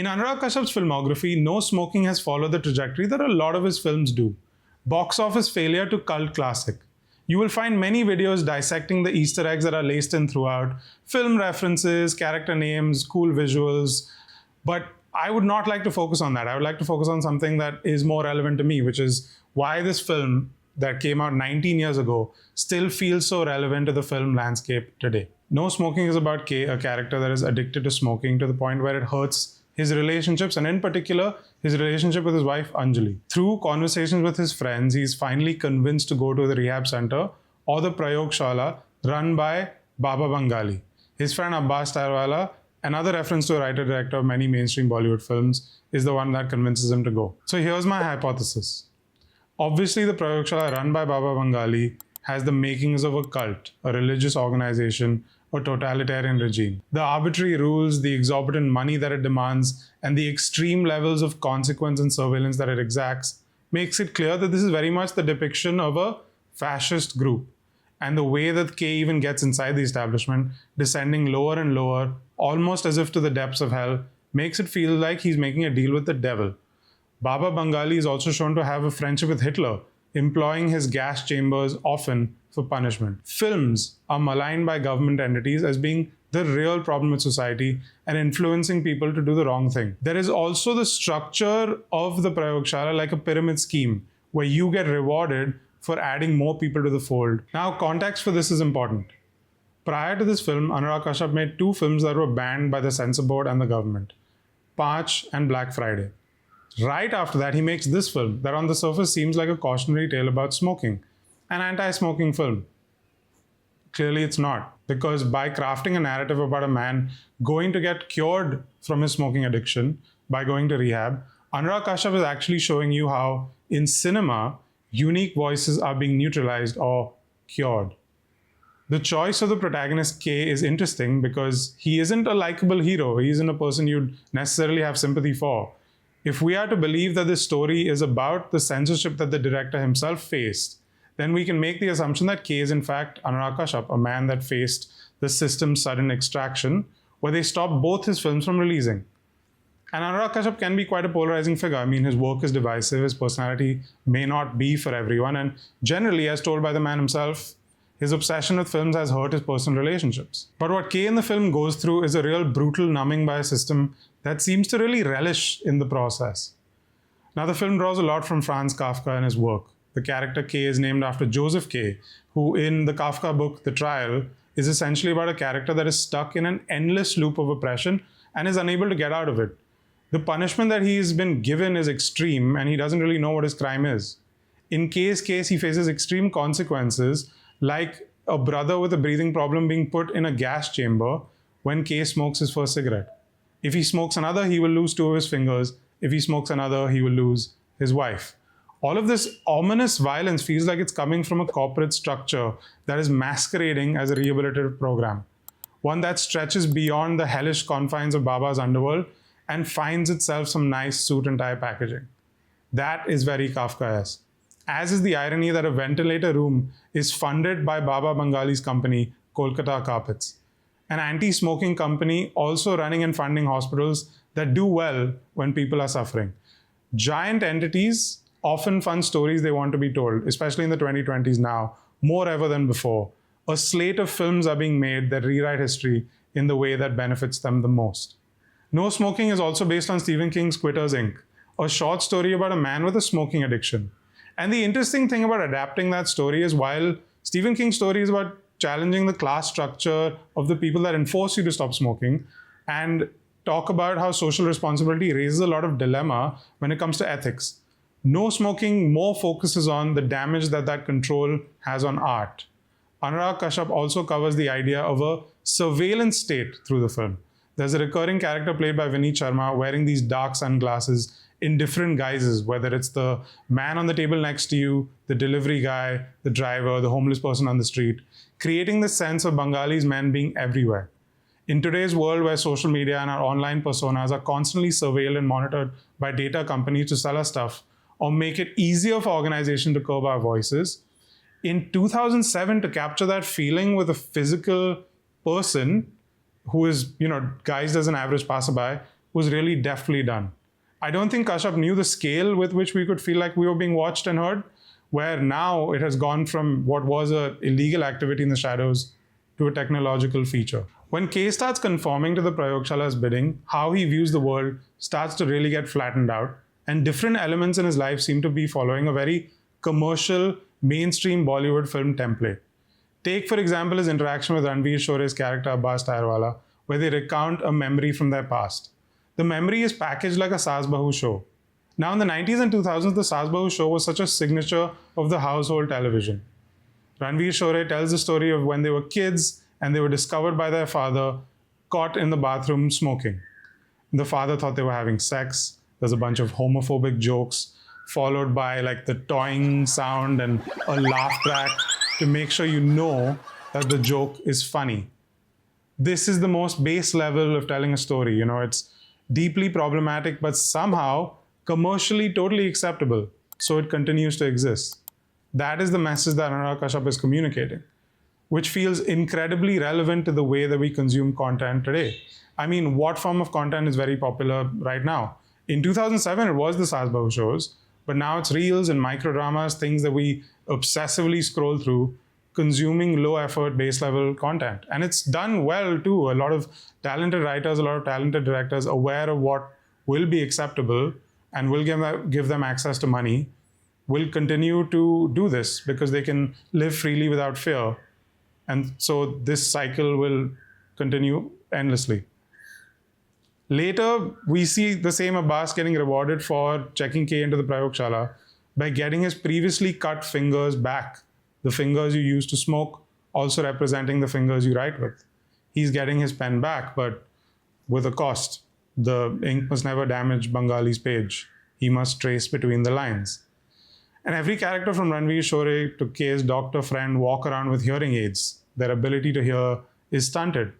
In Anurag Kashyap's filmography, no smoking has followed the trajectory that a lot of his films do. Box office failure to cult classic. You will find many videos dissecting the Easter eggs that are laced in throughout, film references, character names, cool visuals, but I would not like to focus on that. I would like to focus on something that is more relevant to me, which is why this film that came out 19 years ago still feels so relevant to the film landscape today. No Smoking is about K, a character that is addicted to smoking to the point where it hurts his relationships, and in particular, his relationship with his wife Anjali. Through conversations with his friends, he's finally convinced to go to the rehab center or the Prayogshala run by Baba Bengali. His friend Abbas Tarwala, another reference to a writer-director of many mainstream Bollywood films, is the one that convinces him to go. So here's my hypothesis. Obviously, the Prayogshala run by Baba Bengali has the makings of a cult, a religious organization, a totalitarian regime. The arbitrary rules, the exorbitant money that it demands, and the extreme levels of consequence and surveillance that it exacts makes it clear that this is very much the depiction of a fascist group. And the way that K even gets inside the establishment, descending lower and lower, almost as if to the depths of hell, makes it feel like he's making a deal with the devil. Baba Bengali is also shown to have a friendship with Hitler, employing his gas chambers often for punishment. Films are maligned by government entities as being the real problem with society and influencing people to do the wrong thing. There is also the structure of the Prayogshala like a pyramid scheme, where you get rewarded for adding more people to the fold. Now, context for this is important. Prior to this film, Anurag Kashyap made two films that were banned by the censor board and the government, Paanch and Black Friday. Right after that, he makes this film that on the surface seems like a cautionary tale about smoking, an anti-smoking film. Clearly it's not, because by crafting a narrative about a man going to get cured from his smoking addiction by going to rehab, Anurag Kashyap is actually showing you how in cinema, unique voices are being neutralized or cured. The choice of the protagonist K is interesting because he isn't a likable hero. He isn't a person you'd necessarily have sympathy for. If we are to believe that this story is about the censorship that the director himself faced, then we can make the assumption that K is in fact Anurag Kashyap, a man that faced the system's sudden extraction, where they stopped both his films from releasing. And Anurag Kashyap can be quite a polarizing figure. I mean, his work is divisive, his personality may not be for everyone, and generally, as told by the man himself, his obsession with films has hurt his personal relationships. But what K in the film goes through is a real brutal numbing by a system that seems to really relish in the process. Now, the film draws a lot from Franz Kafka in his work. The character K is named after Joseph K, who in the Kafka book, The Trial, is essentially about a character that is stuck in an endless loop of oppression and is unable to get out of it. The punishment that he's been given is extreme, and he doesn't really know what his crime is. In K's case, he faces extreme consequences, like a brother with a breathing problem being put in a gas chamber when K smokes his first cigarette. If he smokes another, he will lose two of his fingers. If he smokes another, he will lose his wife. All of this ominous violence feels like it's coming from a corporate structure that is masquerading as a rehabilitative program, one that stretches beyond the hellish confines of Baba's underworld and finds itself some nice suit and tie packaging. That is very Kafkaesque. As is the irony that a ventilator room is funded by Baba Bengali's company, Kolkata Carpets, an anti-smoking company also running and funding hospitals that do well when people are suffering. Giant entities often fund stories they want to be told, especially in the 2020s now, more ever than before. A slate of films are being made that rewrite history in the way that benefits them the most. No Smoking is also based on Stephen King's Quitters Inc., a short story about a man with a smoking addiction. And the interesting thing about adapting that story is while Stephen King's story is about challenging the class structure of the people that enforce you to stop smoking and talk about how social responsibility raises a lot of dilemma when it comes to ethics, No Smoking more focuses on the damage that that control has on art. Anurag Kashyap also covers the idea of a surveillance state through the film. There's a recurring character played by Vineet Sharma wearing these dark sunglasses in different guises, whether it's the man on the table next to you, the delivery guy, the driver, the homeless person on the street, creating the sense of Bengalis men being everywhere. In today's world where social media and our online personas are constantly surveilled and monitored by data companies to sell us stuff or make it easier for organizations to curb our voices, in 2007, to capture that feeling with a physical person who is, guised as an average passerby, was really deftly done. I don't think Kashyap knew the scale with which we could feel like we were being watched and heard, where now it has gone from what was an illegal activity in the shadows to a technological feature. When K starts conforming to the Prayogshalas bidding, how he views the world starts to really get flattened out, and different elements in his life seem to be following a very commercial, mainstream Bollywood film template. Take, for example, his interaction with Ranveer Shore's character Abbas Tyrewala, where they recount a memory from their past. The memory is packaged like a Saas Bahu show. Now, in the 90s and 2000s, the Saas Bahu show was such a signature of the household television. Ranveer Shore tells the story of when they were kids and they were discovered by their father caught in the bathroom smoking. The father thought they were having sex. There's a bunch of homophobic jokes, followed by like the toying sound and a laugh track to make sure you know that the joke is funny. This is the most base level of telling a story. It's deeply problematic, but somehow commercially totally acceptable. So it continues to exist. That is the message that Anurag Kashyap is communicating, which feels incredibly relevant to the way that we consume content today. I mean, what form of content is very popular right now? In 2007, it was the Saas Bahu shows, but now it's reels and microdramas, things that we obsessively scroll through, consuming low effort, base level content. And it's done well too. A lot of talented writers, a lot of talented directors aware of what will be acceptable and will give them access to money, will continue to do this because they can live freely without fear. And so this cycle will continue endlessly. Later, we see the same Abbas getting rewarded for checking K into the Prayogshala by getting his previously cut fingers back, the fingers you used to smoke, also representing the fingers you write with. He's getting his pen back, but with a cost. The ink must never damage Bengali's page. He must trace between the lines. And every character from Ranveer Shore to K's doctor friend walk around with hearing aids. Their ability to hear is stunted.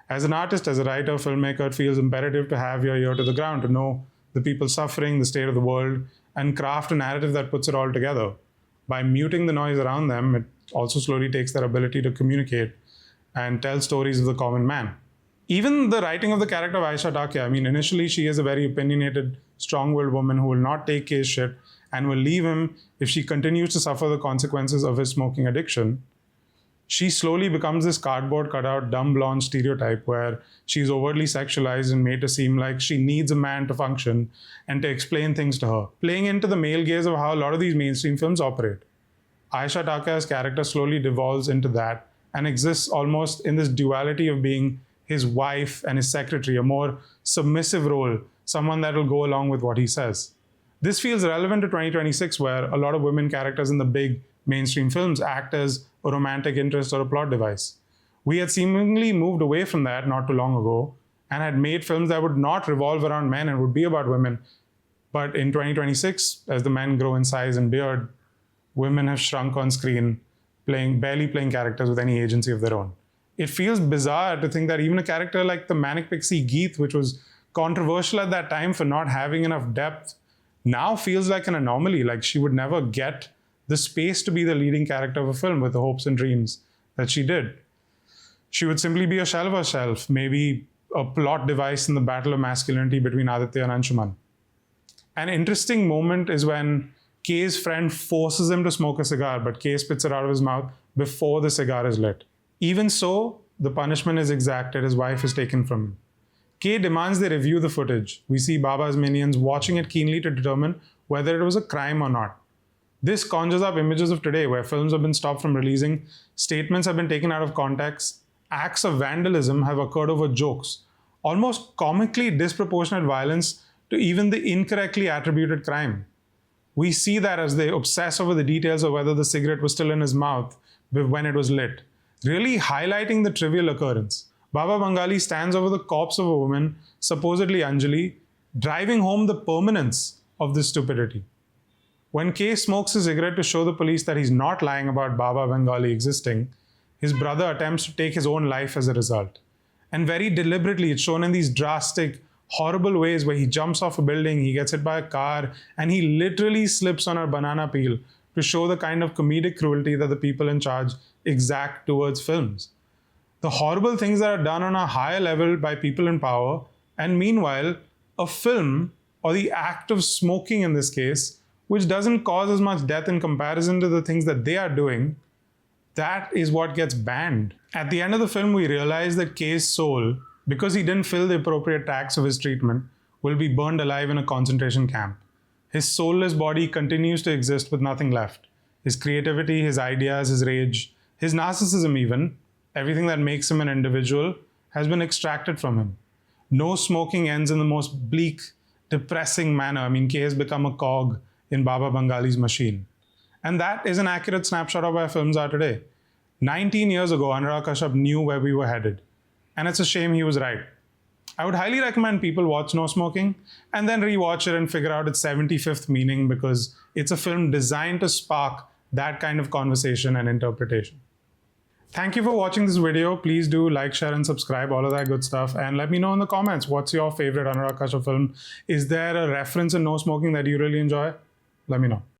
As an artist, as a writer, filmmaker, it feels imperative to have your ear to the ground, to know the people suffering, the state of the world, and craft a narrative that puts it all together. By muting the noise around them, it also slowly takes their ability to communicate and tell stories of the common man. Even the writing of the character of Aisha Takya, initially she is a very opinionated, strong-willed woman who will not take K's shit and will leave him if she continues to suffer the consequences of his smoking addiction. She slowly becomes this cardboard cutout, dumb blonde stereotype where she's overtly sexualized and made to seem like she needs a man to function and to explain things to her, playing into the male gaze of how a lot of these mainstream films operate. Aisha Takya's character slowly devolves into that and exists almost in this duality of being his wife and his secretary, a more submissive role, someone that will go along with what he says. This feels relevant to 2026, where a lot of women characters in the big mainstream films act as a romantic interest or a plot device. We had seemingly moved away from that not too long ago and had made films that would not revolve around men and would be about women. But in 2026, as the men grow in size and beard, women have shrunk on screen, barely playing characters with any agency of their own. It feels bizarre to think that even a character like the manic pixie Geet, which was controversial at that time for not having enough depth, now feels like an anomaly, like she would never get the space to be the leading character of a film with the hopes and dreams that she did. She would simply be a shell of herself, maybe a plot device in the battle of masculinity between Aditya and Anshuman. An interesting moment is when K's friend forces him to smoke a cigar, but K spits it out of his mouth before the cigar is lit. Even so, the punishment is exacted, his wife is taken from him. K demands they review the footage. We see Baba's minions watching it keenly to determine whether it was a crime or not. This conjures up images of today where films have been stopped from releasing, statements have been taken out of context, acts of vandalism have occurred over jokes, almost comically disproportionate violence to even the incorrectly attributed crime. We see that as they obsess over the details of whether the cigarette was still in his mouth when it was lit, really highlighting the trivial occurrence. Baba Bengali stands over the corpse of a woman, supposedly Anjali, driving home the permanence of this stupidity. When K smokes a cigarette to show the police that he's not lying about Baba Bengali existing, his brother attempts to take his own life as a result. And very deliberately, it's shown in these drastic, horrible ways where he jumps off a building, he gets hit by a car, and he literally slips on a banana peel to show the kind of comedic cruelty that the people in charge exact towards films. The horrible things that are done on a higher level by people in power, and meanwhile, A film, or the act of smoking in this case, which doesn't cause as much death in comparison to the things that they are doing, that is what gets banned. At the end of the film, we realize that K's soul, because he didn't fill the appropriate tax of his treatment, will be burned alive in a concentration camp. His soulless body continues to exist with nothing left. His creativity, his ideas, his rage, his narcissism even, everything that makes him an individual, has been extracted from him. No smoking ends in the most bleak, depressing manner. I mean, K has become a cog in Baba Bengali's machine. And that is an accurate snapshot of where films are today. 19 years ago, Anurag Kashyap knew where we were headed. And it's a shame he was right. I would highly recommend people watch No Smoking and then rewatch it and figure out its 75th meaning, because it's a film designed to spark that kind of conversation and interpretation. Thank you for watching this video. Please do like, share, and subscribe, all of that good stuff. And let me know in the comments, what's your favorite Anurag Kashyap film? Is there a reference in No Smoking that you really enjoy? Let me know.